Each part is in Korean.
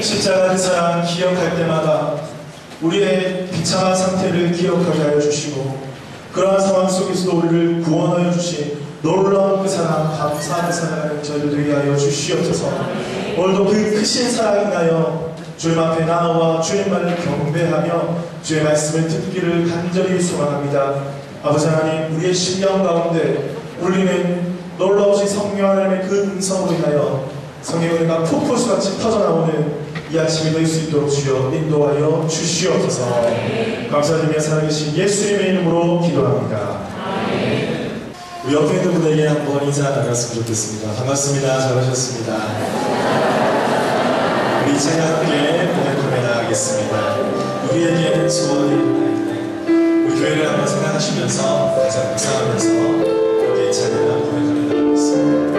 십자가 그 사랑 기억할 때마다 우리의 비참한 상태를 기억하게 하여 주시고, 그러한 상황 속에서도 우리를 구원하여 주신 놀라운 그 사랑, 감사한 사랑을 저희들 위하여 하여 주시옵소서. 오늘도 그 크신 사랑을 인하여 주님 앞에 나와 주님만을 경배하며 주의 말씀을 듣기를 간절히 소망합니다. 아버지 하나님, 우리의 심령 가운데 울리는 놀라우신 성령 하나님의 그 음성으로 인하여 성령의 은혜가 폭포수같이 터져나오는 이 아침이 될 수 있도록 주여 인도하여 주시옵소서. 감사드리며 살아계신 예수님의 이름으로 기도합니다. 우리 옆에 있는 분에게 한번 인사 나갔으면 좋겠습니다. 반갑습니다. 잘하셨습니다. 우리 제가 함께 고백하며 나가겠습니다. 우리에게 소원이 있나이다. 우리 교회를 한번 생각하시면서 가장 묵상하면서 이렇게 찬양을 고백하며 나가겠습니다.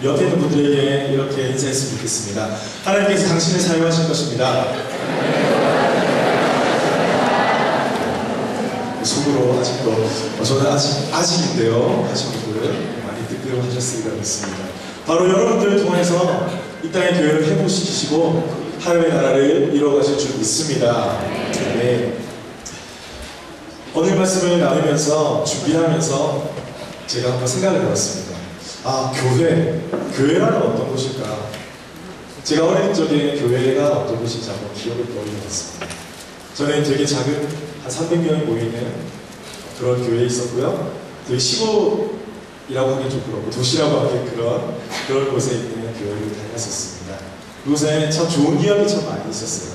옆에 있는 분들에게 이렇게 인사했으면 좋겠습니다. 하나님께서 당신을 사용하실 것입니다. 속으로 아직도 저는 아직인데요 하신 분들 많이 뜨거워하셨으리라 믿습니다. 바로 여러분들을 통해서 이 땅의 교회를 회복시키시고 하나님의 나라를 이루어가실 줄 믿습니다. 네. 오늘 말씀을 나누면서 준비하면서 제가 한번 생각을 해봤습니다. 아, 교회라는 어떤 곳일까? 제가 어린 적에 교회가 어떤 곳인지 한번 기억을 떠올려봤습니다. 저는 되게 작은 한 300명이 모이는 그런 교회에 있었고요. 되게 시골이라고 하기 좀 그렇고 도시라고 하기 그런 곳에 있는 교회를 다녔었습니다. 그곳에 참 좋은 기억이 참 많이 있었어요.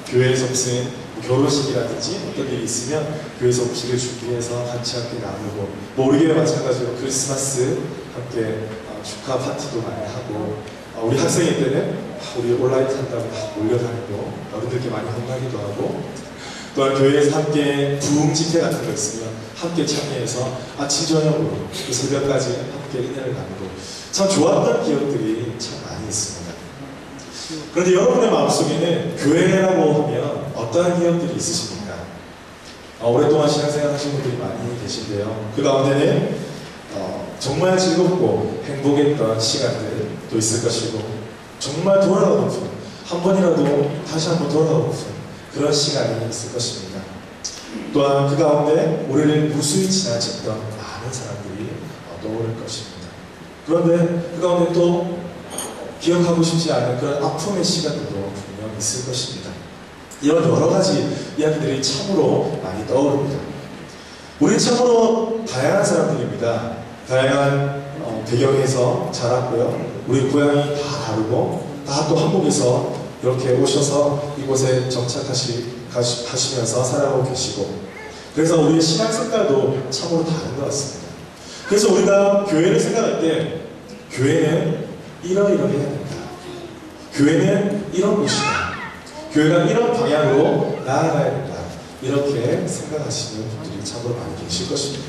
교회에서 무슨 결혼식이라든지 어떤 일이 있으면 교회에서 음식을 준비해서 같이 함께 나누고, 우리 교회 마찬가지로 크리스마스 함께 축하 파티도 많이 하고, 우리 학생일 때는 우리 온라인 탄다고 몰려다니고 어른들께 많이 혼나기도 하고, 또한 교회에서 함께 부흥 집회 같은 거 있으면 함께 참여해서 아침 저녁으로 그 새벽까지 함께 은혜를 나누고, 참 좋았던 기억들이 참 많이 있습니다. 그런데 여러분의 마음속에는 교회라고 하면 어떠한 기억들이 있으십니까? 오랫동안 신앙생활 하신 분들이 많이 계신데요. 그 가운데는 정말 즐겁고 행복했던 시간들도 있을 것이고, 정말 돌아가고 싶은, 한 번이라도 다시 한번 돌아가고 싶은 그런 시간이 있을 것입니다. 또한 그 가운데 우리를 무수히 지나쳤던 많은 사람들이 떠오를 것입니다. 그런데 그 가운데 또 기억하고 싶지 않은 그런 아픔의 시간들도 분명 있을 것입니다. 이런 여러 가지 이야기들이 참으로 많이 떠오릅니다. 우리 참으로 다양한 사람들입니다. 다양한 배경에서 자랐고요. 우리 고향이 다 다르고, 다 또 한국에서 이렇게 오셔서 이곳에 정착하신 하시면서 살아가고 계시고, 그래서 우리의 신앙 색깔도 참으로 다른 것 같습니다. 그래서 우리가 교회를 생각할 때 교회는 이러이러해야 된다, 교회는 이런 곳이다, 교회가 이런 방향으로 나아가야 된다, 이렇게 생각하시는 분들이 참으로 많이 계실 것입니다.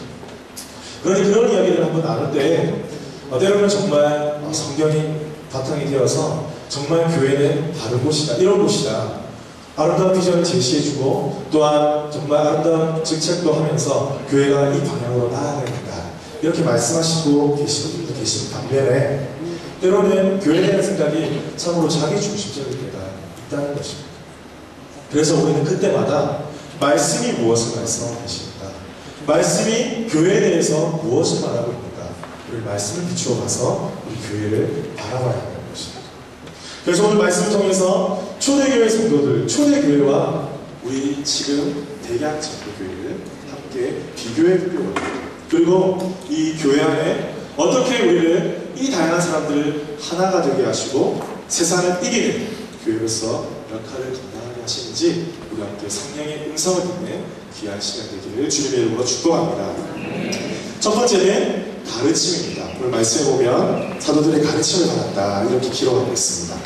그런데 그런 이야기를 한번 나눌 때 때로는 정말 성경이 바탕이 되어서 정말 교회는 다른 곳이다, 이런 곳이다, 아름다운 비전을 제시해주고 또한 정말 아름다운 직책도 하면서 교회가 이 방향으로 나아가야 된다, 이렇게 말씀하시고 계시는 분도 계신 반면에 때로는 교회에 대한 생각이 참으로 자기 중심적일 때가 있다는 것입니다. 그래서 우리는 그때마다 말씀이 무엇을 말씀하고 계십니까? 말씀이 교회에 대해서 무엇을 말하고 있는가? 우리 말씀을 비추어 가서 우리 교회를 바라봐야 한다는 것입니다. 그래서 오늘 말씀을 통해서 초대교회 성도들, 초대교회와 우리 지금 대약전도교회를 함께 비교해 보려고 합니다. 그리고 이 교회 안에 어떻게 우리를 이 다양한 사람들을 하나가 되게 하시고 세상을 이기는 교회로서 역할을 감당하게 하시는지 우리 함께 성령의 음성을 듣는 귀한 시간 되기를 주님의 이름으로 축복합니다. 첫 번째는 가르침입니다. 오늘 말씀에 보면 사도들의 가르침을 받았다, 이렇게 기록하고 있습니다.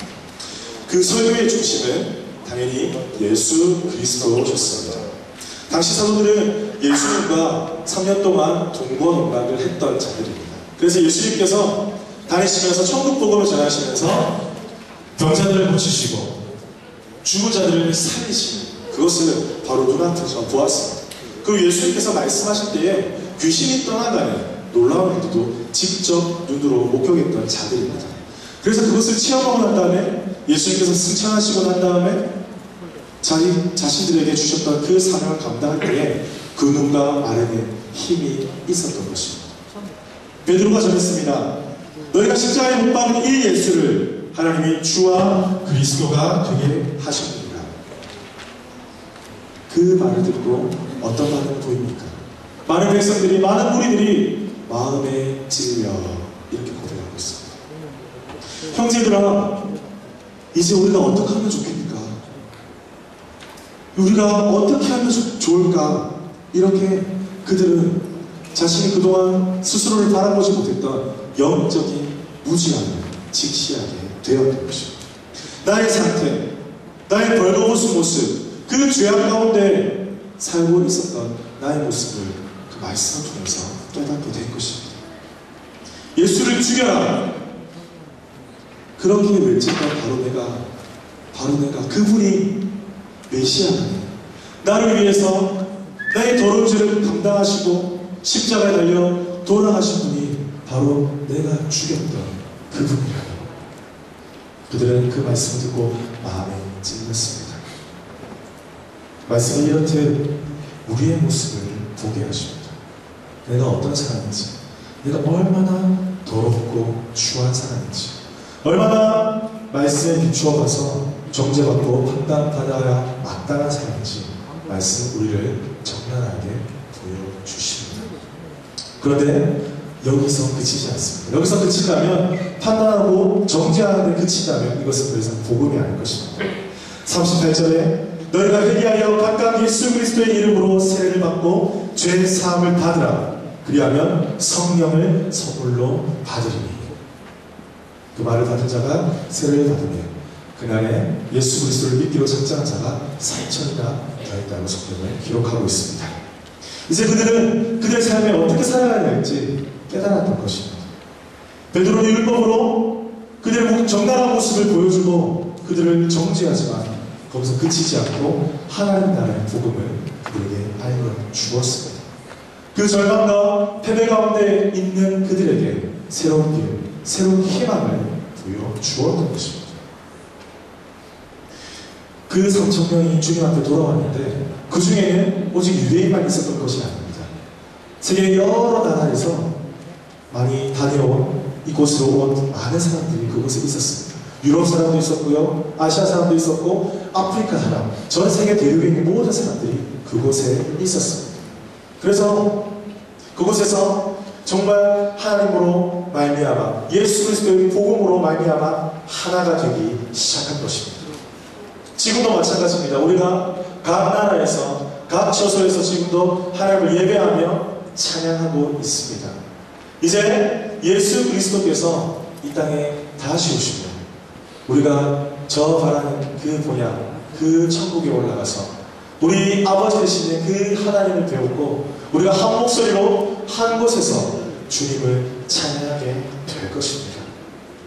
그 설교의 중심은 당연히 예수 그리스도셨습니다. 당시 사도들은 예수님과 3년 동안 동거동락을 했던 자들입니다. 그래서 예수님께서 다니시면서 천국 복음을 전하시면서 병자들을 고치시고 죽은 자들을 살리시는 그것을 바로 눈앞에서 보았습니다. 그리고 예수님께서 말씀하실 때에 귀신이 떠나가는 놀라운 일도 직접 눈으로 목격했던 자들입니다. 그래서 그것을 체험하고 난 다음에 예수님께서 승천하시고 난 다음에 자기 자신들에게 주셨던 그 사명을 감당할 때에 그 눈과 마음에 힘이 있었던 것입니다. 베드로가 전했습니다. 너희가 십자가에 못 박은 이 예수를 하나님이 주와 그리스도가 되게 하셨느니라. 그 말을 듣고 어떤 반응을 보입니까? 많은 백성들이, 많은 무리들이 마음에 찔려 이렇게 고백하고 있습니다. 형제들아, 이제 우리가 어떻게 하면 좋겠습니까? 우리가 어떻게 하면 좋을까? 이렇게 그들은 자신이 그동안 스스로를 바라보지 못했던 영적인 무지함을 직시하게 되었던 것입니다. 나의 상태, 나의 벌거벗은 모습, 그 죄악 가운데 살고 있었던 나의 모습을 그 말씀을 통해서 깨닫게 된 것입니다. 예수를 죽여라! 그렇게 외쳤던 바로 내가 그분이 메시아는 나를 위해서 나의 더러운 죄를 감당하시고 십자가에 달려 돌아가신 분이 바로 내가 죽였던 그분이라고. 그들은 그 말씀을 듣고 마음에 찔렸습니다. 말씀이 이렇듯 우리의 모습을 보게 하십니다. 내가 어떤 사람인지, 내가 얼마나 더럽고 추한 사람인지, 얼마나 말씀에 비추어가서 정죄받고 판단받아야 마땅한 사람인지 말씀 우리를 적나라하게 보여주십니다. 그런데 여기서 그치지 않습니다. 여기서 그친다면, 판단하고 정죄하는 데 그친다면 이것은 더 이상 복음이 아닐 것입니다. 38절에 너희가 회개하여 각각 예수 그리스도의 이름으로 세례를 받고 죄 사함을 받으라. 그리하면 성령을 선물로 받으리니. 그 말을 받은 자가 세례를 받으며 그날에 예수 그리스도를 믿기로 작정한 자가 4,000이나 되었다고 성경을 기록하고 있습니다. 이제 그들은 그들의 삶에 어떻게 살아가야 할지 깨달았던 것입니다. 베드로는 율법으로 그들의 정당한 모습을 보여주고 그들을 정죄하지만 거기서 그치지 않고 하나님 나라의 복음을 그들에게 알려주었습니다. 그 절망과 패배 가운데 있는 그들에게 새로운 길, 새로운 희망을 보여주었던 것입니다. 그 3,000명이 주님 앞에 돌아왔는데 그 중에는 오직 유대인만 있었던 것이 아닙니다. 세계 여러 나라에서 많이 다녀온 이곳으로 온 많은 사람들이 그곳에 있었습니다. 유럽 사람도 있었고요, 아시아 사람도 있었고, 아프리카 사람, 전 세계 대륙에 있는 모든 사람들이 그곳에 있었습니다. 그래서 그곳에서 정말 하나님으로 말미암아 예수 그리스도의 복음으로 말미암아 하나가 되기 시작한 것입니다. 지금도 마찬가지입니다. 우리가 각 나라에서 각 처소에서 지금도 하나님을 예배하며 찬양하고 있습니다. 이제 예수 그리스도께서 이 땅에 다시 오시면 우리가 저 바라는 그 본향, 그 천국에 올라가서 우리 아버지 되시는 그 하나님을 배우고 우리가 한 목소리로 한 곳에서 주님을 찬양하게 될 것입니다.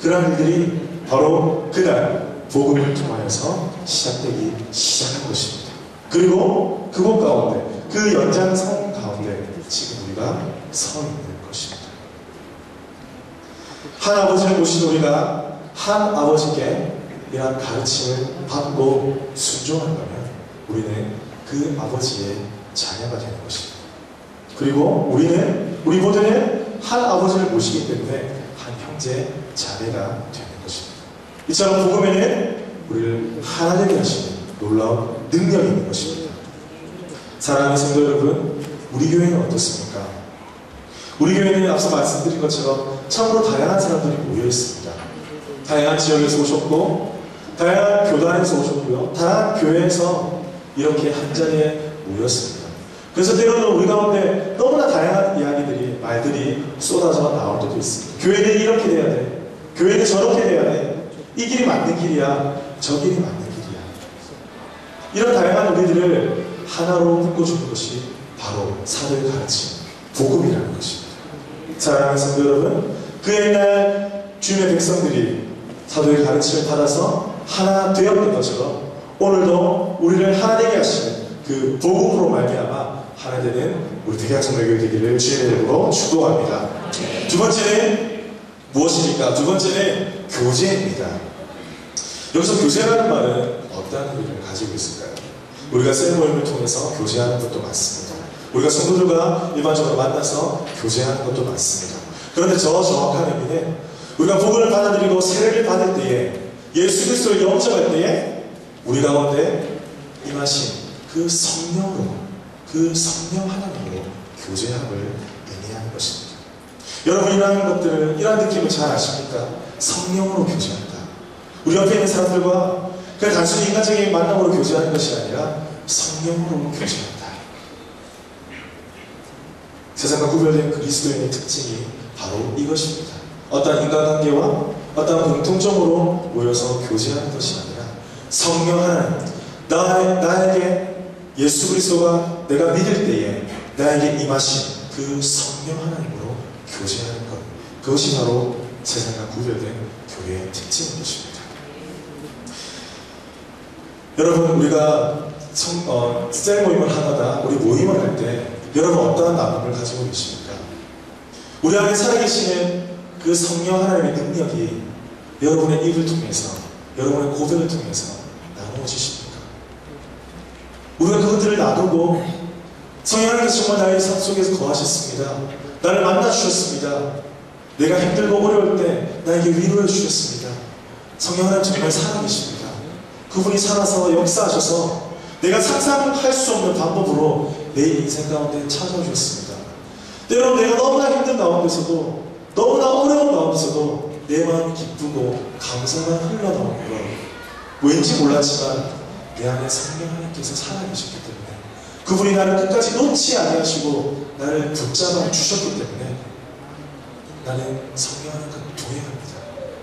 그러한 일들이 바로 그날 복음을 통하여서 시작되기 시작한 것입니다. 그리고 그곳 가운데, 그 연장선 가운데 지금 우리가 서 있는 것입니다. 한 아버지를 모신 우리가 한 아버지께 이러한 가르침을 받고 순종한다면 우리는 그 아버지의 자녀가 되는 것입니다. 그리고 우리 모두는 한 아버지를 모시기 때문에 한 형제 자매가 되는 것입니다. 이처럼 복음에는 우리를 하나 되게 하시는 놀라운 능력이 있는 것입니다. 사랑하는 성도 여러분, 우리 교회는 어떻습니까? 우리 교회는 앞서 말씀드린 것처럼 참으로 다양한 사람들이 모여 있습니다. 다양한 지역에서 오셨고, 다양한 교단에서 오셨고요, 다양한 교회에서 이렇게 한 자리에 모였습니다. 그래서 때로는 우리 가운데 너무나 다양한 이야기들이, 말들이 쏟아져 나올 때도 있습니다. 교회는 이렇게 돼야 돼. 교회는 저렇게 돼야 돼. 이 길이 맞는 길이야. 저 길이 맞는 길이야. 이런 다양한 우리들을 하나로 묶어주는 것이 바로 사도의 가르침, 복음이라는 것입니다. 사랑하는 성도 여러분, 그 옛날 주님의 백성들이 사도의 가르침을 받아서 하나 되었던 것처럼 오늘도 우리를 하나 되게 하시는 그 복음으로 말미암아 하나 되는 우리 대개학생들에게 되기를 주님의 이름으로 축복합니다. 두 번째는 무엇입니까? 두 번째는 교제입니다. 여기서 교제라는 말은 어떠한 의미를 가지고 있을까요? 우리가 셀 모임을 통해서 교제하는 것도 많습니다. 우리가 성도들과 일반적으로 만나서 교제하는 것도 많습니다. 그런데 저 정확한 의미는 우리가 복음을 받아들이고 세례를 받을 때에, 예수 그리스도를 영접할 때에 우리 가운데 임하신 그 성령으로, 그 성령 하나님으로 교제함을 의미하는 것입니다. 여러분, 이러한 것들을, 이러한 느낌을 잘 아십니까? 성령으로 교제한다. 우리 옆에 있는 사람들과 그냥 단순히 인간적인 만남으로 교제하는 것이 아니라 성령으로 교제한다. 세상과 구별된 그리스도인의 특징이 바로 이것입니다. 어떤 인간관계와 어떤 공통점으로 모여서 교제하는 것이 아니라 성령 하나님, 나에게 예수 그리스도가 내가 믿을 때에 나에게 임하신 그 성령 하나님으로 교제하는 것, 그것이 바로 세상과 구별된 교회의 특징인 것입니다. 여러분, 우리가 셀 모임을 하다가 우리 모임을 할 때 여러분 어떠한 나눔을 가지고 계십니까? 우리 안에 살아계시는 그 성령 하나님의 능력이 여러분의 입을 통해서, 여러분의 고백을 통해서 나누어지십니까? 우리가 그것들을 나누고 성령 하나님께서 정말 나의 삶 속에서 거하셨습니다. 나를 만나주셨습니다. 내가 힘들고 어려울 때 나에게 위로해 주셨습니다. 성령 하나님 정말 살아계십니다. 그분이 살아서 역사하셔서 내가 상상할 수 없는 방법으로 내 인생 가운데 찾아오셨습니다. 때로는 내가 너무나 힘든 가운데서도, 너무나 어려운 가운데서도 내 마음이 기쁘고 감사가 흘러나오는 것, 왠지 몰랐지만 내 안에 성령 하나님께서 살아계셨기 때문에, 그분이 나를 끝까지 놓지 아니하시고 나를 붙잡아 주셨기 때문에 나는 성령 하나님과 동행합니다.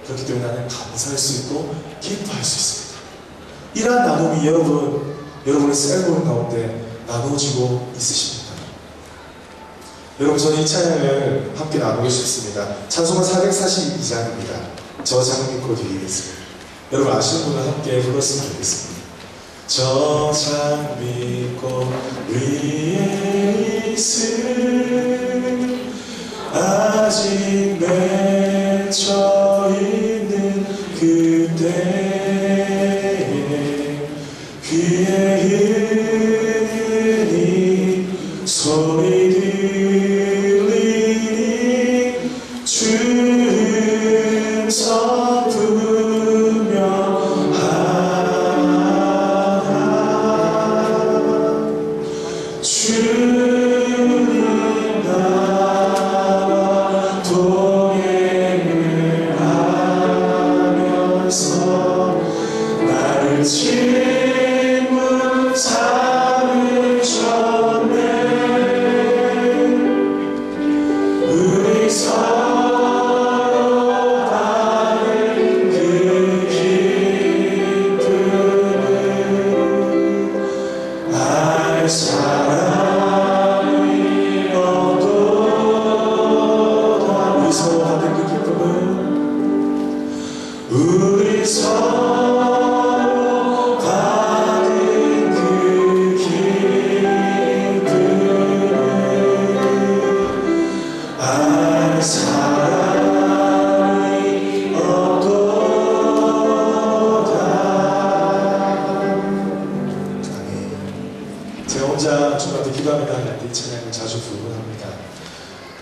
그렇기 때문에 나는 감사할 수 있고 기뻐할 수 있습니다. 이러한 나눔이 여러분의 셀모임 가운데 나누어지고 있으십니다. 여러분, 저는 이 찬양을 함께 나누고 싶습니다. 찬송가 442장입니다. 저 장 믿고 뒤에 있습니다. 여러분 아시는 분은 함께 불렀으면 좋겠습니다. 저 장 믿고 위에 있음, 아직 맺혀 있는 그때 귀에 흐르니 소리 들리니 주름 서부며 하나 주님 나와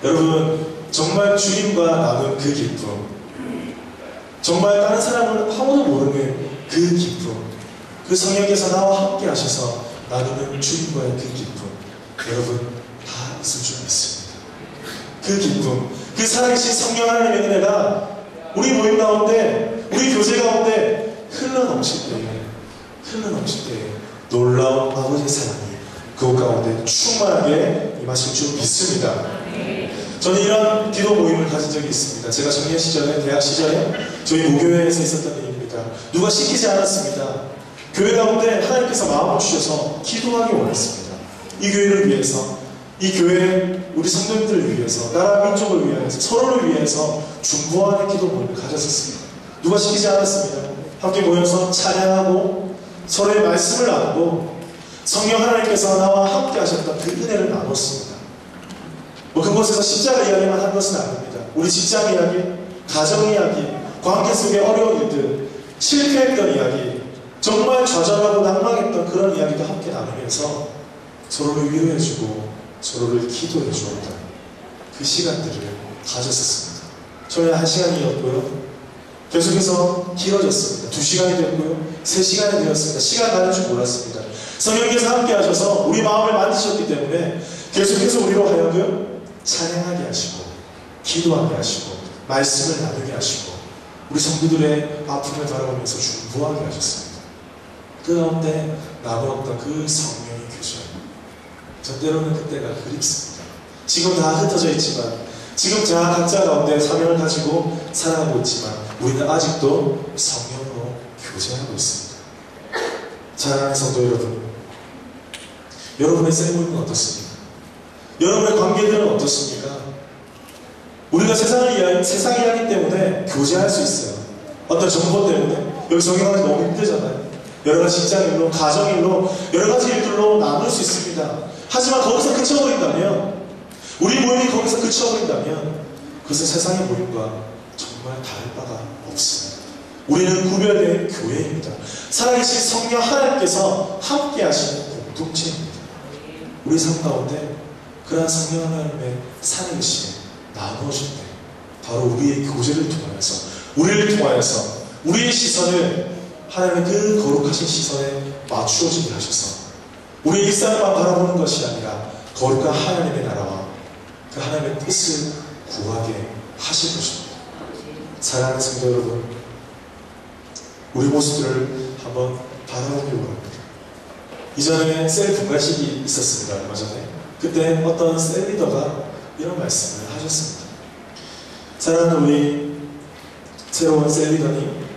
여러분, 정말 주님과 나눈 그 기쁨, 정말 다른 사람은 아무도 모르는 그 기쁨, 그 성령께서 나와 함께 하셔서 나누는 주님과의 그 기쁨, 여러분 다 있을 줄 믿습니다. 그 기쁨, 그 살아계신 성령 하나님의 은혜가 우리 모임 가운데, 우리 교제 가운데 흘러넘칠 때에 놀라운 아버지의 사랑이 그곳 가운데 충만하게 임하실 줄 믿습니다. 저는 이런 기도 모임을 가진 적이 있습니다. 제가 청년 시절에, 대학 시절에 저희 모교회에서 있었던 일입니다. 누가 시키지 않았습니다. 교회 가운데 하나님께서 마음을 주셔서 기도하기 원했습니다. 이 교회를 위해서, 이 교회 우리 성도님들을 위해서, 나라 민족을 위해서, 서로를 위해서 중보하는 기도 모임을 가졌었습니다. 누가 시키지 않았습니다. 함께 모여서 찬양하고 서로의 말씀을 나누고 성령 하나님께서 나와 함께 하셨던 그 은혜를 나눴습니다. 그곳에서 십자가 이야기만 한 것은 아닙니다. 우리 직장 이야기, 가정 이야기, 관계 속의 어려운 일들, 실패했던 이야기, 정말 좌절하고 낭망했던 그런 이야기도 함께 나누면서 서로를 위로해주고 서로를 기도해 주었던 그 시간들을 가졌었습니다. 저희는 1시간이었고요. 계속해서 길어졌습니다. 2시간이 되었고요. 3시간이 되었습니다. 시간 가는 줄 몰랐습니다. 성령께서 함께 하셔서 우리 마음을 만드셨기 때문에 계속해서 우리로 하여금 찬양하게 하시고 기도하게 하시고 말씀을 나누게 하시고 우리 성도들의 아픔을 바라보면서 중보하게 하셨습니다. 그 가운데 나누었던 그 성령의 교제, 전 때로는 그때가 그립습니다. 지금 다 흩어져 있지만, 지금 각자 가운데 사명을 가지고 살아가고 있지만 우리는 아직도 성령으로 교제하고 있습니다. 사랑하는 성도 여러분, 여러분의 셀모임은 어떻습니까? 여러분의 관계들은 어떻습니까? 우리가 세상 이야기 때문에 교제할 수 있어요. 어떤 정보 때문에. 여기 적용하기 너무 힘들잖아요. 여러가지 직장일로, 가정일로, 여러가지 일들로 나눌 수 있습니다. 하지만 거기서 그쳐버린다면, 우리 모임이 거기서 그쳐버린다면 그것은 세상의 모임과 정말 다를 바가 없습니다. 우리는 구별된 교회입니다. 살아계신 성령 하나님께서 함께 하시는 공동체입니다. 우리 삶 가운데 그러한 성령 하나님의 살아계심에 나누어질 때 바로 우리의 교제를 통하여서, 우리를 통하여서 우리의 시선을 하나님의 그 거룩하신 시선에 맞추어지게 하셔서 우리의 일상만 바라보는 것이 아니라 거룩한 하나님의 나라와 그 하나님의 뜻을 구하게 하실 것입니다. 사랑하는 성도 여러분, 우리 모습들을 한번 바라보기 원합니다. 이전에 셀 분갈식이 있었습니다. 얼마 전에. 그때 어떤 셀 리더가 이런 말씀을 하셨습니다. 사랑하는 우리 새로운 셀 리더님,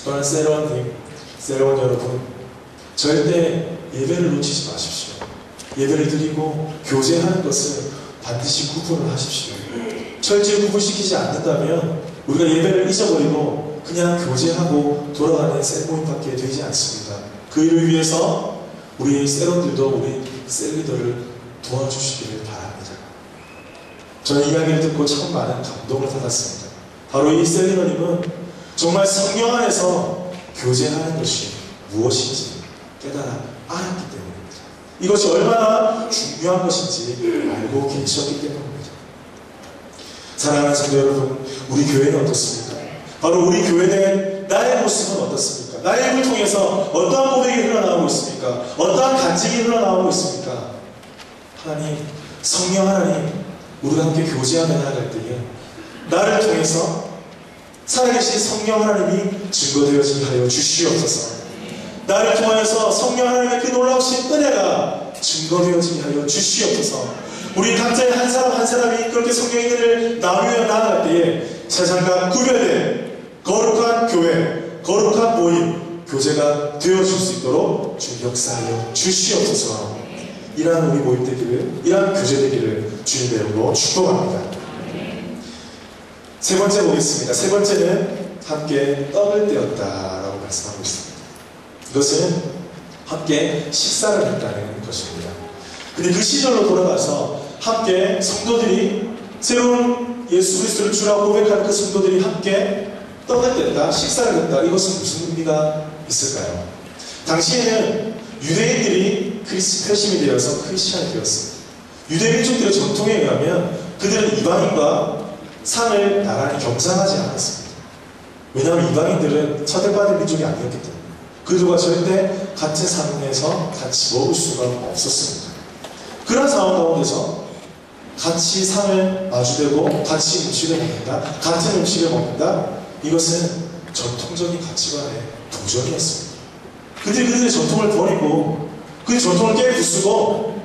또는 셀원님, 셀원 여러분, 절대 예배를 놓치지 마십시오. 예배를 드리고 교제하는 것을 반드시 구분을 하십시오. 철저히 구분시키지 않는다면 우리가 예배를 잊어버리고 그냥 교제하고 돌아가는 셀모임밖에 되지 않습니다. 그 일을 위해서 우리 셀원들도 우리 셀리더를 도와주시기를 바랍니다. 저는 이야기를 듣고 참 많은 감동을 받았습니다. 바로 이 셀리더님은 정말 성령 안에서 교제하는 것이 무엇인지 깨달아 알았기 때문입니다. 이것이 얼마나 중요한 것인지 알고 계셨기 때문입니다. 사랑하는 성도 여러분, 우리 교회는 어떻습니까? 바로 우리 교회 내 나의 모습은 어떻습니까? 나의 입을 통해서 어떠한 고백이 흘러나오고 있습니까? 어떠한 간증이 흘러나오고 있습니까? 하나님, 성령 하나님, 우리가 함께 교제하며 나아갈 때에 나를 통해서 살아계신 성령 하나님이 증거되어지게 하여 주시옵소서. 나를 통하여서 성령 하나님의 그 놀라우신 은혜가 증거되어지게 하여 주시옵소서. 우리 각자의 한 사람 한 사람이 그렇게 성령의 은혜를 나누어 나아갈 때에 세상과 구별된 거룩한 교회, 거룩한 모임, 교제가 되어줄 수 있도록 주 역사하여 주시옵소서. 이러한 우리 모임 되기를, 이러한 교제 되기를 주님의 이름으로 축복합니다. 세 번째 보겠습니다. 세 번째는 함께 떡을 떼었다라고 말씀하고 있습니다. 이것은 함께 식사를 했다는 것입니다. 근데 그 시절로 돌아가서 함께 성도들이, 새로운 예수 그리스도를 주라고 고백하는 그 성도들이 함께 떡을 뗐다, 식사를 했다. 이것은 무슨 의미가 있을까요? 당시에는 유대인들이 회심이 되어서 크리스찬이 되었습니다. 유대 민족들의 전통에 의하면 그들은 이방인과 상을 나란히 경상하지 않았습니다. 왜냐하면 이방인들은 선택받은 민족이 아니었기 때문에 그들과 절대 같은 상에서 같이 먹을 수가 없었습니다. 그런 상황 가운데서 같이 상을 마주대고 같이 음식을 먹는다, 같은 음식을 먹는다, 이것은 전통적인 가치관의 도전이었습니다. 그들의 전통을 버리고 그들의 전통을 깨부수고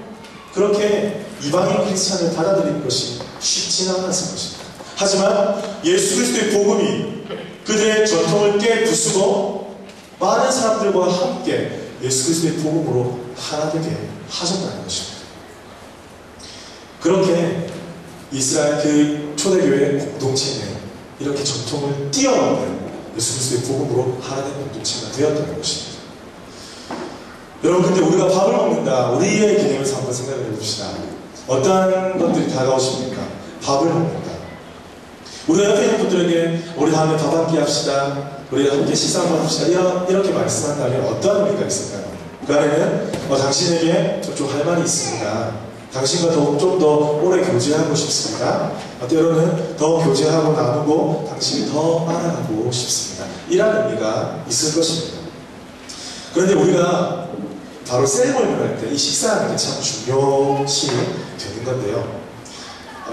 그렇게 이방인 크리스찬을 받아들이는 것이 쉽지는 않았을 것입니다. 하지만 예수 그리스도의 복음이 그들의 전통을 깨부수고 많은 사람들과 함께 예수 그리스도의 복음으로 하나 되게 하셨다는 것입니다. 그렇게 이스라엘 그 초대교회 공동체는 이렇게 전통을 뛰어넘는 예수 그리스도의 복음으로 하나 된 공동체가 되었다는 것입니다. 여러분, 근데 우리가 밥을 먹는다, 우리의 개념에서 한번 생각을 해봅시다. 어떠한 것들이 다가오십니까? 밥을 먹는다. 우리가 옆에 있는 분들에게 우리 다음에 밥 한 끼 합시다, 우리가 함께 식사 한번 합시다, 이렇게 말씀한다면 어떠한 의미가 있을까요? 그 안에는 당신에게 좀 할 말이 있습니다, 당신과 좀 더 오래 교제하고 싶습니다, 때로는 더 교제하고 나누고 당신이 더 알아가고 싶습니다, 이런 의미가 있을 것입니다. 그런데 우리가 바로 세리머니를 할 때 이 식사하는 게 참 중요시 되는 건데요,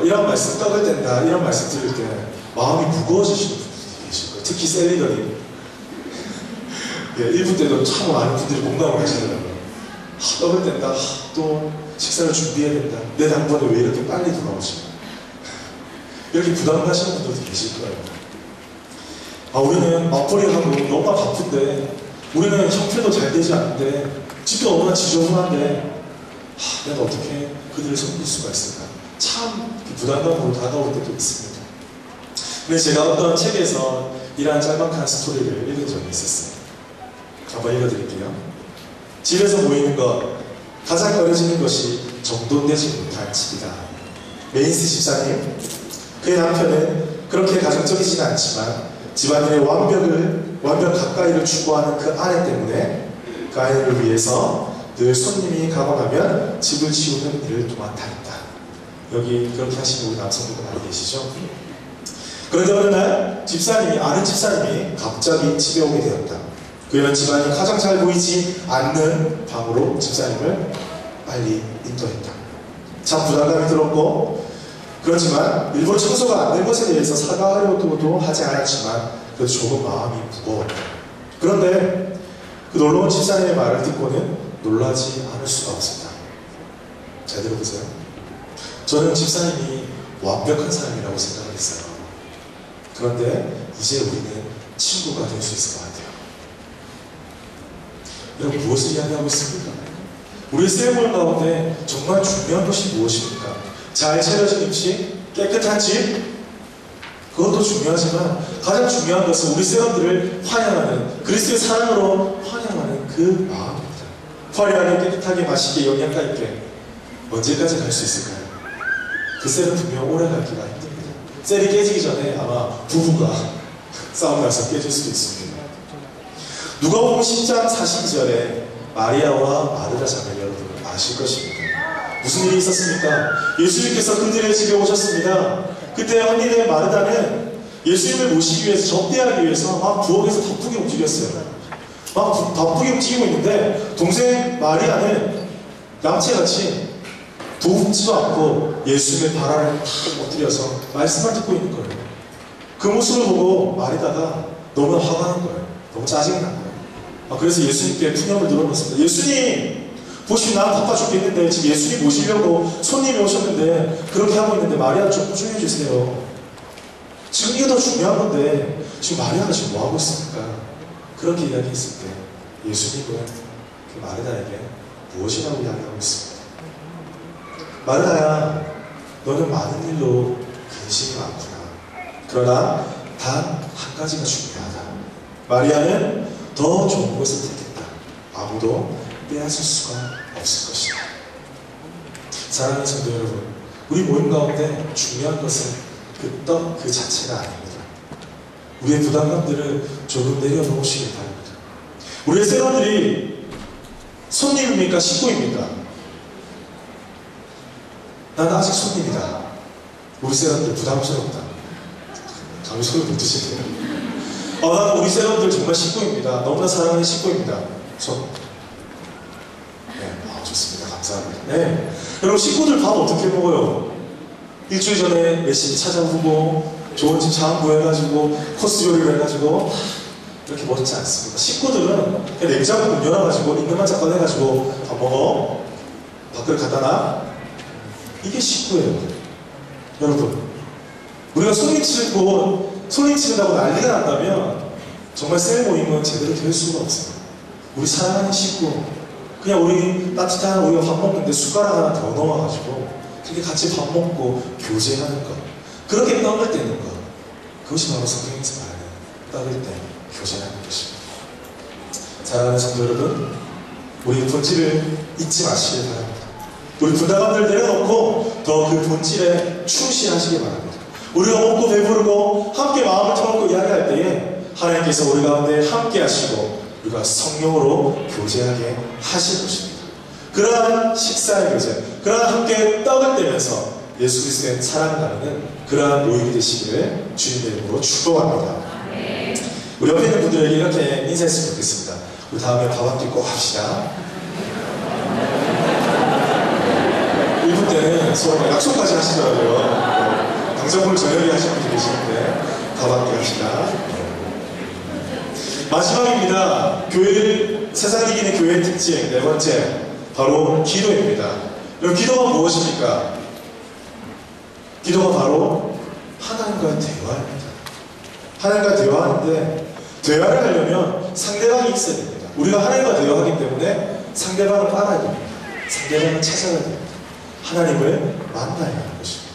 이런 말씀 떡을 뗀다, 이런 말씀 들을 때 마음이 무거워지시는 분들이 계실 거예요. 특히 셀리더님, 1부 때도 참 많은 분들이 공감을 하시더라고요. 떡을 뗀다, 또 식사를 준비해야 된다, 내 당번에 왜 이렇게 빨리 돌아오지? 이렇게 부담을 하시는 분들도 계실 거예요. 우리는 맞벌이하고 너무나 바쁜데, 우리는 형편도 잘 되지 않는데, 집도 너무나 지저분한데, 내가 어떻게 그들을 섬길 수가 있을까? 참 부담감으로 다가올 때도 있습니다. 근데 제가 어떤 책에서 이러한 짤막한 스토리를 읽은 적이 있었어요. 한번 읽어드릴게요. 집에서 모이는 것, 가장 어려지는 것이 정돈되지 못한 집이다. 메인스 집사님, 그의 남편은 그렇게 가정적이지는 않지만 집안일의 완벽 가까이를 추구하는 그 아내 때문에 그 아내를 위해서 늘 손님이 가고 나면 집을 치우는 일을 도맡아했다. 여기 그렇게 하시는 우리 남성분들 많이 계시죠? 그런데 어느 날 아는 집사님이 갑자기 집에 오게 되었다. 그는 집안이 가장 잘 보이지 않는 방으로 집사님을 빨리 인도했다. 참 부담감이 들었고, 그렇지만 일부러 청소가 안 된 것에 대해서 사과하려고도 하지 않았지만 그래도 조금 마음이 무거웠다. 그런데 그 놀라운 집사님의 말을 듣고는 놀라지 않을 수가 없었다. 잘 들어보세요. 저는 집사님이 완벽한 사람이라고 생각을 했어요. 그런데 이제 우리는 친구가 될 수 있을 것 같아요. 여러분, 무엇을 이야기하고 있습니까? 우리 세레모니 가운데 정말 중요한 것이 무엇입니까? 잘 차려진 음식, 깨끗한 집, 그것도 중요하지만 가장 중요한 것은 우리 세원들을 환영하는, 그리스도의 사랑으로 환영하는 그 마음입니다. 화려하게, 깨끗하게, 맛있게, 영양가 있게 언제까지 갈 수 있을까요? 그 셀은 분명 오래 가기가 힘듭니다. 셀이 깨지기 전에 아마 부부가 싸움 나서 깨질 수도 있습니다. 누가복음 10장 42절에 마리아와 마르다 자매를 여러분 아실 것입니다. 무슨 일이 있었습니까? 예수님께서 그들의 집에 오셨습니다. 그때 언니네 마르다는 예수님을 모시기 위해서, 접대하기 위해서 막 부엌에서 바쁘게 움직였어요. 막 바쁘게 움직이고 있는데 동생 마리아는 양채같이 도움지도 않고 예수님의 발 아래 탁 엎드려서 말씀을 듣고 있는 거예요. 그 모습을 보고 마리다가 너무 화가 난 거예요. 너무 짜증이 난 거예요. 그래서 예수님께 푸념을 늘어놓습니다. 예수님, 보시면 난 바빠 죽겠는데 지금 예수님 모시려고 손님이 오셨는데 그렇게 하고 있는데 마리아 좀 호중해 주세요. 지금 이게 더 중요한 건데 지금 마리아가 지금 뭐 하고 있습니까? 그렇게 이야기했을 때 예수님은 그 마르다에게 무엇이라고 이야기하고 있습니다. 마르다야, 너는 많은 일로 근심이 많구나. 그러나 단 한 가지가 중요하다. 마리아는 더 좋은 것을 택했다. 아무도 빼앗을 수가 없을 것이다. 사랑하는 성도 여러분, 우리 모임 가운데 중요한 것은 그 떡 그 자체가 아닙니다. 우리의 부담감들을 조금 내려놓으시길 바랍니다. 우리의 세원들이 손님입니까? 식구입니까? 나는 아직 손님이다. 우리 세런들 부담스럽다. 감히 소리 못 드시네요. 나는 우리 세런들 정말 식구입니다. 너무나 사랑하는 식구입니다. 손. 네, 좋습니다. 감사합니다. 네. 여러분, 식구들 밥 어떻게 먹어요? 일주일 전에 메시지 찾아보고, 좋은 집 장 구해가지고, 코스 요리를 해가지고, 이렇게 멋지지 않습니다. 식구들은 그냥 냉장고 문 열어가지고, 있는 만자 꺼내가지고, 밥 먹어. 밥그릇 갖다 놔. 이게 식구예요. 여러분, 우리가 소리치는다고 난리가 난다면 정말 셀 모임은 제대로 될 수가 없어요. 우리 사랑하는 식구, 그냥 우리 따뜻한 우리가 밥 먹는데 숟가락 하나 더 넣어가지고 그렇게 같이 밥 먹고 교제하는 것, 그렇게 떡을 떼는 것, 그것이 바로 성경에서 말하는 떡을 떼 교제하는 것입니다. 사랑하는 성도 여러분, 우리 본질을 잊지 마시길 바랍니다. 우리 분담함들을 내려놓고 더 그 본질에 충실하시기 바랍니다. 우리가 먹고 배부르고 함께 마음을 터놓고 이야기할 때에 하나님께서 우리 가운데 함께 하시고 우리가 성령으로 교제하게 하실 것입니다. 그러한 식사의 교제, 그러한 함께 떡을 떼면서 예수 그리스도의 사랑을 나누는 그러한 모임이 되시기를 주님의 이름으로 축복합니다. 우리 옆에 있는 분들에게 이렇게 인사했으면 좋겠습니다. 우리 다음에 밥 한 끼 꼭 합시다. 1분 때는 서로 약속까지 하시더라고요. 강정을 저녁에 하시는 분이 계시는데 밥 한 끼 합시다. 마지막입니다. 교회를 세상이 이기는 교회의 특징 네 번째, 바로 기도입니다. 여러분, 기도가 무엇입니까? 기도가 바로 하나님과의 대화입니다. 하나님과 대화하는데, 대화를 하려면 상대방이 있어야 됩니다. 우리가 하나님과 대화하기 때문에 상대방을 알아야 됩니다. 상대방을 찾아야 됩니다. 하나님을 만나야 하는 것입니다.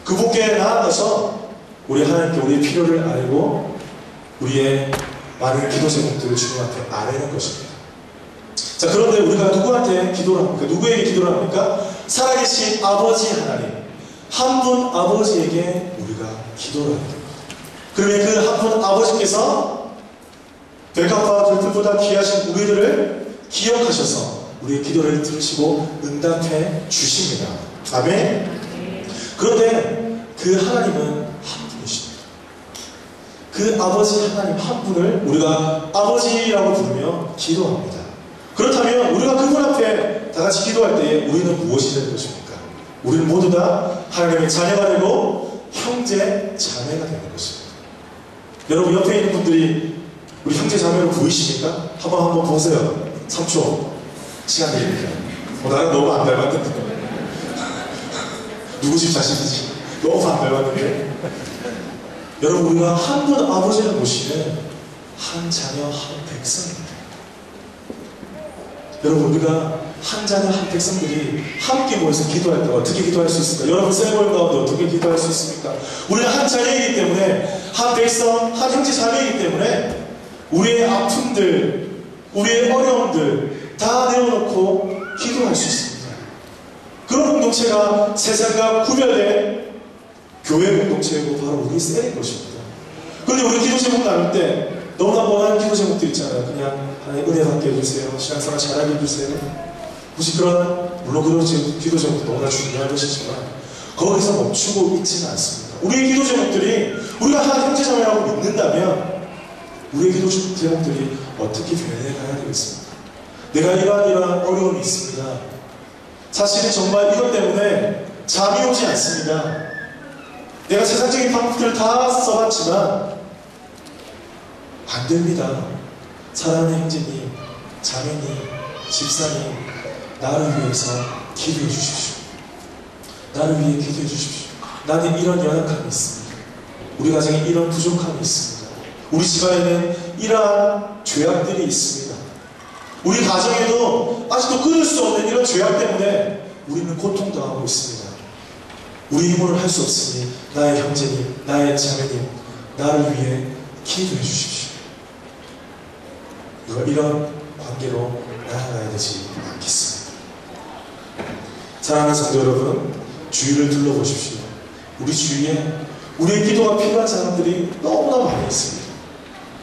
그분께 나아가서 우리 하나님께 우리의 필요를 알고 우리의 많은 기도 제목들을 주님한테 아뢰는 것입니다. 자, 그런데 우리가 누구한테 기도를 합니까? 누구에게 기도를 합니까? 살아계신 아버지 하나님, 한 분 아버지에게 우리가 기도를 합니다. 그러면 그 한 분 아버지께서 백합과 들풀보다 귀하신 우리들을 기억하셔서 우리의 기도를 들으시고 응답해 주십니다. 아멘. 그런데 그 하나님은 한 분이십니다. 그 아버지 하나님 한 분을 우리가 아버지라고 부르며 기도합니다. 그렇다면 우리가 그분 앞에 다 같이 기도할 때에 우리는 무엇이 되는 것입니까? 우리는 모두 다 하나님의 자녀가 되고 형제 자매가 되는 것입니다. 여러분, 옆에 있는 분들이 우리 형제 자매로 보이십니까? 한번 보세요. 3초 시간 드립니다. 나랑 너무 안 닮았는데. 누구 집 자식이지? 너무 안 닮았는데. 여러분, 우리가 한 분 아버지를 모시는 한 자녀 한 백성입니다. 여러분, 우리가 한 자녀 한 백성들이 함께 모여서 기도할 때 어떻게 기도할 수 있을까? 여러분, 셀모임 가운데 어떻게 기도할 수 있습니까? 우리는 한 자녀이기 때문에, 한 백성, 한 형제 자매이기 때문에 우리의 아픔들, 우리의 어려움들 다 내려놓고 기도할 수 있습니다. 그런 공동체가 세상과 구별된 교회 공동체이고 바로 우리 셀인 것입니다. 그런데 우리 기도 제목 나눌 때 너무나 뻔한 기도 제목들 있잖아요. 그냥 하나님 은혜 받게 해주세요. 신앙생활 잘하게 해주세요. 혹시 그런, 물론 그런 기도 제목도 너무나 중요한 것이지만 거기서 멈추고 있지는 않습니다. 우리의 기도 제목들이 우리가 한 형제자매라고 믿는다면 우리의 기도 제목들이 어떻게 변해가야 되겠습니까? 내가 이러한 어려움이 있습니다. 사실은 정말 이것 때문에 잠이 오지 않습니다. 내가 세상적인 방법들을 다 써봤지만 안 됩니다. 사랑하는 형제님, 자매님, 집사님, 나를 위해서 기도해 주십시오. 나를 위해 기도해 주십시오. 나는 이런 연약함이 있습니다. 우리 가정에 이런 부족함이 있습니다. 우리 집안에는 이러한 죄악들이 있습니다. 우리 가정에도 아직도 끊을 수 없는 이런 죄악 때문에 우리는 고통당하고 있습니다. 우리 힘으로 할 수 없으니 나의 형제님, 나의 자매님, 나를 위해 기도해 주십시오. 이런 관계로 나아가야 되지 않겠습니다. 사랑하는 성도 여러분, 주위를 둘러보십시오. 우리 주위에 우리의 기도가 필요한 사람들이 너무나 많이 있습니다.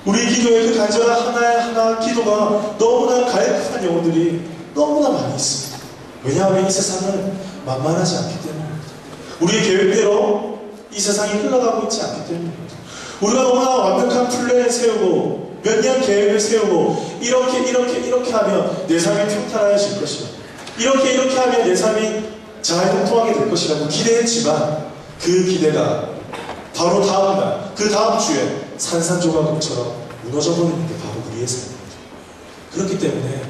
우리 기도의 그 간절한 하나하나 기도가 너무나 갈급한 영혼들이 너무나 많이 있습니다. 왜냐하면 이 세상은 만만하지 않기 때문입니다. 우리의 계획대로 이 세상이 흘러가고 있지 않기 때문입니다. 우리가 너무나 완벽한 플랜을 세우고 몇 년 계획을 세우고 이렇게 하면 내 삶이 평탄해질 것이다. 이렇게 하면 내 삶이 잘 통통하게 될 것이라고 기대했지만 그 기대가 바로 다음날, 그 다음 주에 산산조각처럼 무너져 버리는 게 바로 우리의 삶입니다. 그렇기 때문에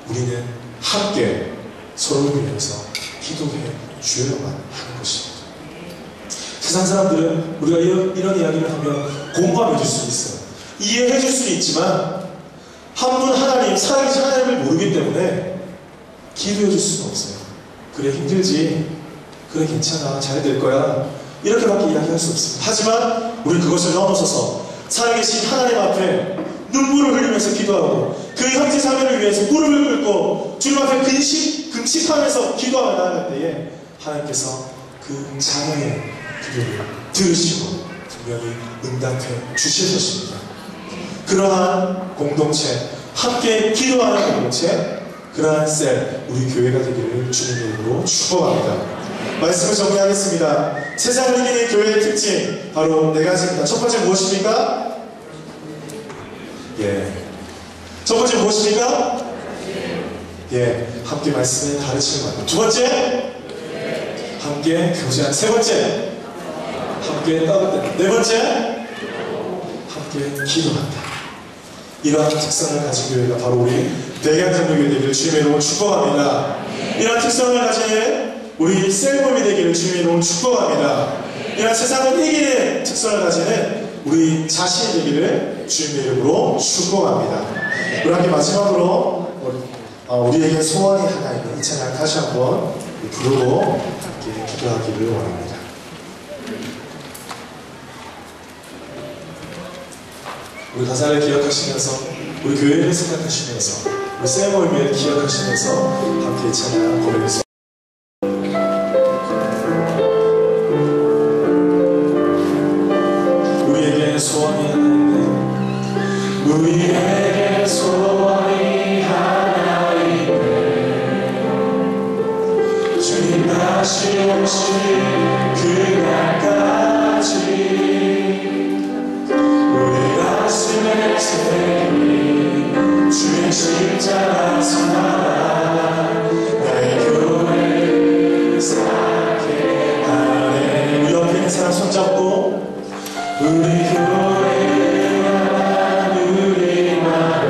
우리는 함께 서로를 위해서 기도해 주어야만 하는 것입니다. 세상 사람들은 우리가 이런 이야기를 하면 공감해 줄 수 있어요. 이해해 줄 수는 있지만 한 분 하나님, 살아계신 하나님을 모르기 때문에 기도해 줄 수는 없어요. 그래 힘들지, 그래 괜찮아, 잘 될 거야, 이렇게밖에 이야기할 수 없습니다. 하지만 우리 그것을 넘어서서 살아계신 하나님 앞에 눈물을 흘리면서 기도하고 그 형제 자매를 위해서 무릎을 꿇고 주님 앞에 금식하면서 기도하며 나아갈 때에 하나님께서 그 자녀의 기도를 들으시고 분명히 응답해 주실 것입니다. 그러한 공동체, 함께 기도하는 공동체, 그러한 셀, 우리 교회가 되기를 주님의 이름으로 축복합니다. 말씀을 정리하겠습니다. 세상을 이기는 교회의 특징 바로 4가지입니다. 첫 번째 무엇입니까? 첫 번째 무엇입니까? 함께 말씀을 가르치는 겁니다. 두 번째, 함께 교제하는. 세 번째, 함께 따뜻한. 네 번째, 함께 기도한다. 이러한 특성을 가진 교회가 바로 우리 대강장로교회 되기를 주님의 이름으로 축복합니다. 이러한 특성을 가진 우리 셀몸이 되기를 주님의 이름으로 축복합니다. 이러한 세상을 이기는 특성을 가지는 우리 자신이 되기를 주님의 이름으로 축복합니다. 우리 함께 마지막으로 우리에게 소원이 하나 있는 이 찬양 다시 한번 부르고 함께 기도하기를 원합니다. 우리 가사를 기억하시면서 우리 교회를 생각하시면서 우리 셀모임을 기억하시면서 함께 찬양 고백했습니다. 우리에게 소원이 하나 있네. 우리에게 소원이 하나 있네. 주님 다시 오실 그날까지 가슴에 새긴 주의 십자가 사랑 나의 교회를 쌓게 하네. 우리 옆에 있는 사람 손잡고 우리 교회와 우리 마음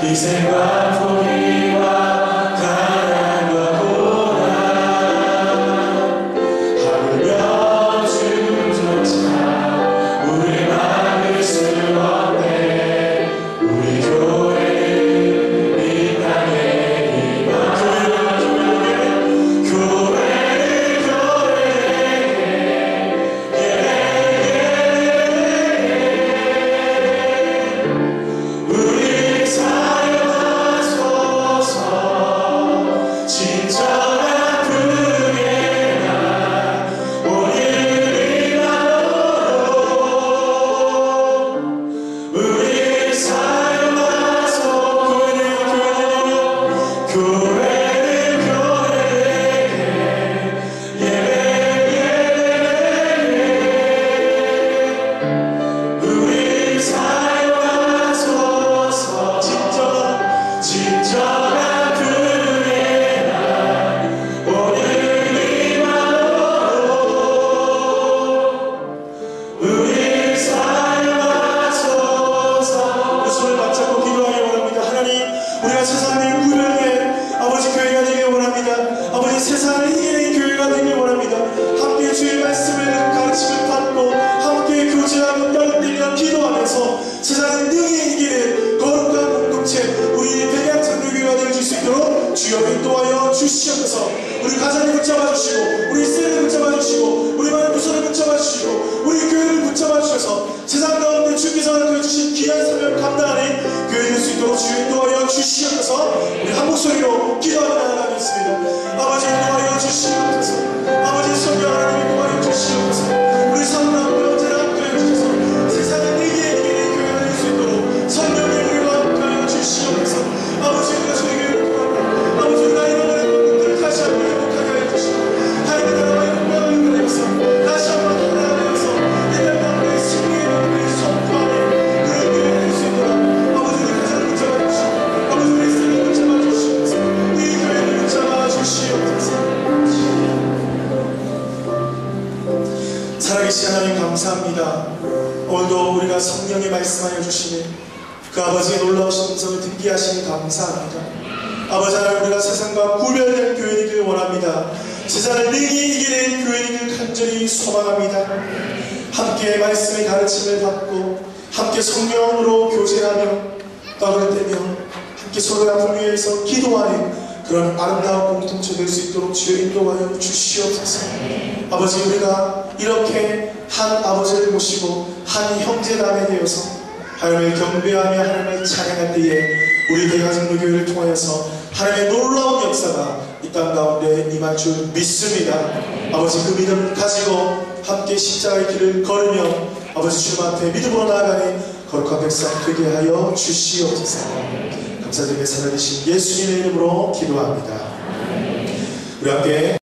희생과 포기와 가난과 고난 하루며 주조차 우리 막을 수 없네. 우리 교회는 이 땅에 이만 교회를 우리 사랑과 살아계신 하나님 감사합니다. 오늘도 우리가 성령의 말씀하여 주시니 그 아버지의 놀라우신 음성을 듣게 하시니 감사합니다. 아버지 하나님, 우리가 세상과 구별된 교회 되기를 원합니다. 세상을 능히 이기는 교회 되기를 간절히 소망합니다. 함께 말씀의 가르침을 받고 함께 성령으로 교제하며 떡을 떼며 함께 서로의 아픔을 위해서 기도하는 그런 아름다운 공동체 될 수 있도록 주여 인도하여 주시옵소서. 아버지, 우리가 이렇게 한 아버지를 모시고 한 형제남매 되어서 하나님을 경배하며 하나님을 찬양할 때에 우리 대가정로교회를 통하여서 하나님의 놀라운 역사가 이 땅 가운데 임할 줄 믿습니다. 아버지, 그 믿음을 가지고 함께 십자가의 길을 걸으며 아버지 주님 앞에 믿음으로 나아가는 거룩한 백성 되게 하여 주시옵소서. 감사드리며 살아계신 예수님의 이름으로 기도합니다. 우리 함께